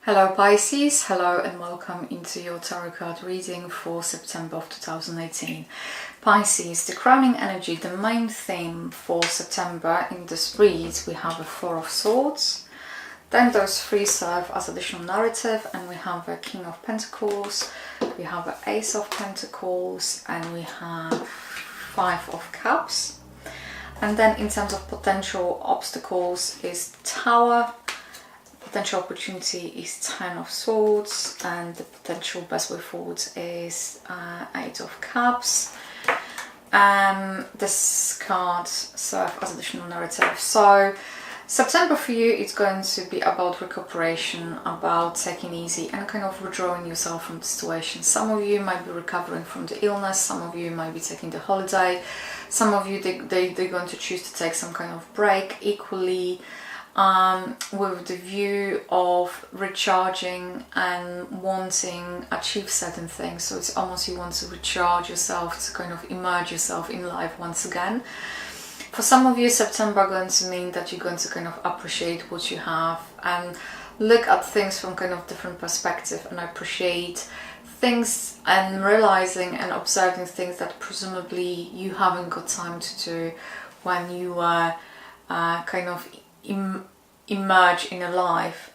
Hello Pisces, hello and welcome into your tarot card reading for September of 2018. Pisces, the crowning energy, the main theme for September in this read, we have a Four of Swords, then those three serve as additional narrative, and we have a King of Pentacles, we have an Ace of Pentacles, and we have Five of Cups. And then in terms of potential obstacles is Tower, potential opportunity is Ten of Swords, and the potential best way forward is Eight of Cups. This card serves as additional narrative. So September for you, it's going to be about recuperation, about taking easy and kind of withdrawing yourself from the situation. Some of you might be recovering from the illness, some of you might be taking the holiday, some of you they're going to choose to take some kind of break equally. With the view of recharging and wanting to achieve certain things. So it's almost you want to recharge yourself, to kind of immerse yourself in life once again. For some of you, September going to mean that you're going to kind of appreciate what you have and look at things from kind of different perspective and appreciate things and realizing and observing things that presumably you haven't got time to do when you were kind of emerge in a life.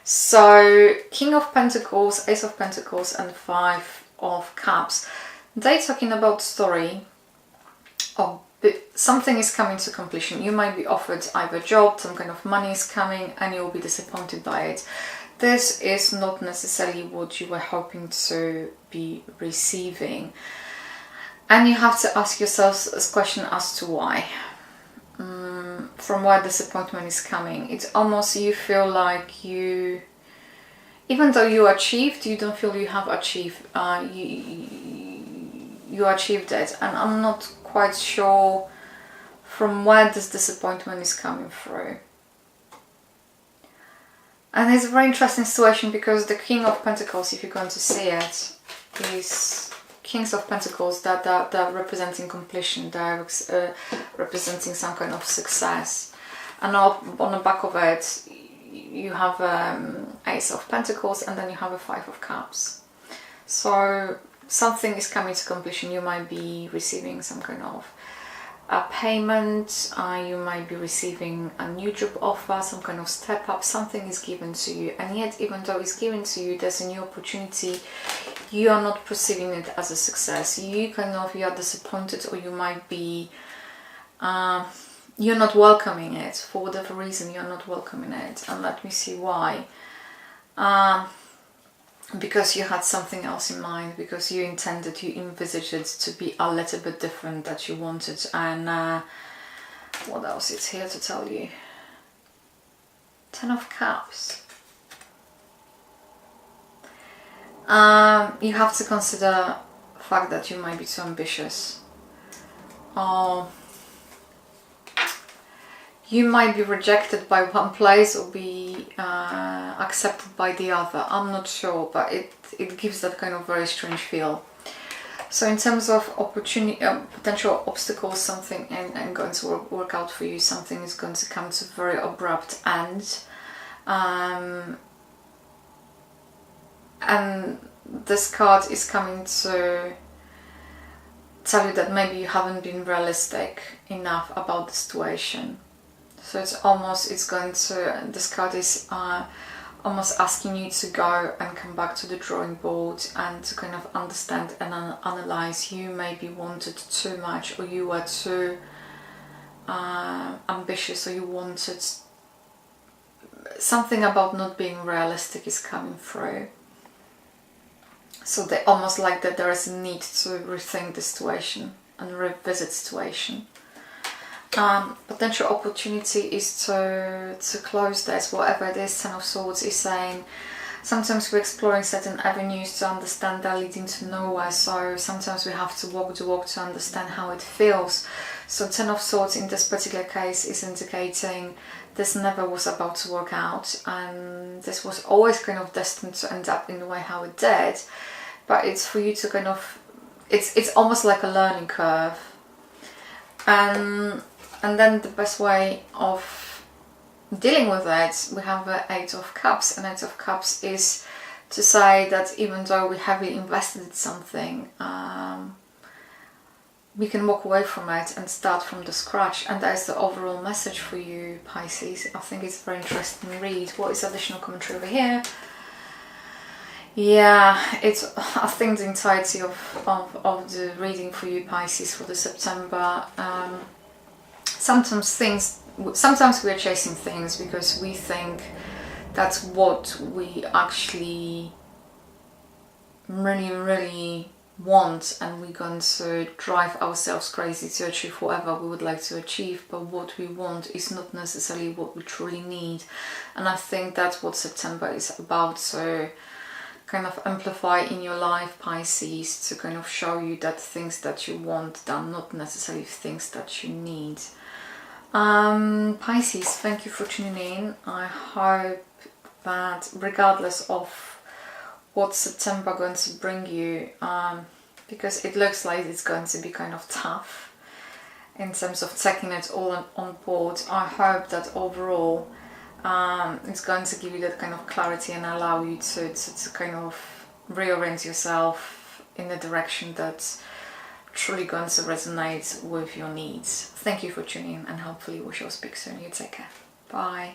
So King of Pentacles, Ace of Pentacles, and Five of Cups, they're talking about story of something is coming to completion. You might be offered either job, some kind of money is coming, and you'll be disappointed by it. This is not necessarily what you were hoping to be receiving, and you have to ask yourself a question as to why. From where disappointment is coming. It's almost you feel like you, even though you achieved, you don't feel you have achieved. You achieved it, and I'm not quite sure from where this disappointment is coming through. And it's a very interesting situation because the King of Pentacles, if you're going to see it, is Kings of Pentacles that are representing completion, they're representing some kind of success. And on the back of it, you have Ace of Pentacles, and then you have a Five of Cups. So something is coming to completion. You might be receiving some kind of a payment, you might be receiving a new job offer, some kind of step up, something is given to you, and yet even though it's given to you, there's a new opportunity, you are not perceiving it as a success. You are disappointed, or you might be you're not welcoming it. For whatever reason, you're not welcoming it, and let me see why. Because you had something else in mind, because you intended, you envisaged it to be a little bit different that you wanted. And what else is here to tell you? Ten of Cups. You have to consider the fact that you might be too ambitious. Or you might be rejected by one place or be accepted by the other. I'm not sure, but it gives that kind of very strange feel. So in terms of opportunity, potential obstacles, something and going to work out for you, something is going to come to a very abrupt end. And this card is coming to tell you that maybe you haven't been realistic enough about the situation. So this card is almost asking you to go and come back to the drawing board and to kind of understand and analyze. You maybe wanted too much, or you were too ambitious, or you wanted something about not being realistic is coming through. So they almost like that there is a need to rethink the situation and revisit the situation. Potential opportunity is to close this, whatever it is. Ten of Swords is saying sometimes we're exploring certain avenues to understand they're leading to nowhere, so sometimes we have to walk the walk to understand how it feels. So Ten of Swords in this particular case is indicating this never was about to work out, and this was always kind of destined to end up in the way how it did, but it's for you to kind of, it's almost like a learning curve. And then the best way of dealing with it, we have the Eight of Cups, and Eight of Cups is to say that even though we heavily invested in something, we can walk away from it and start from the scratch, and that is the overall message for you, Pisces. I think it's a very interesting read. What is additional commentary over here? Yeah, it's, I think, the entirety of the reading for you, Pisces, for the September. Sometimes we are chasing things because we think that's what we actually really want, and we're going to drive ourselves crazy to achieve whatever we would like to achieve, but what we want is not necessarily what we truly need. And I think that's what September is about. So kind of amplify in your life, Pisces, to kind of show you that things that you want are not necessarily things that you need. Pisces, thank you for tuning in. I hope that regardless of what September going to bring you, because it looks like it's going to be kind of tough in terms of taking it all on board, I hope that overall it's going to give you that kind of clarity and allow you to kind of reorient yourself in the direction that's truly going to resonate with your needs. Thank you for tuning in, and hopefully we shall speak soon. You take care. Bye.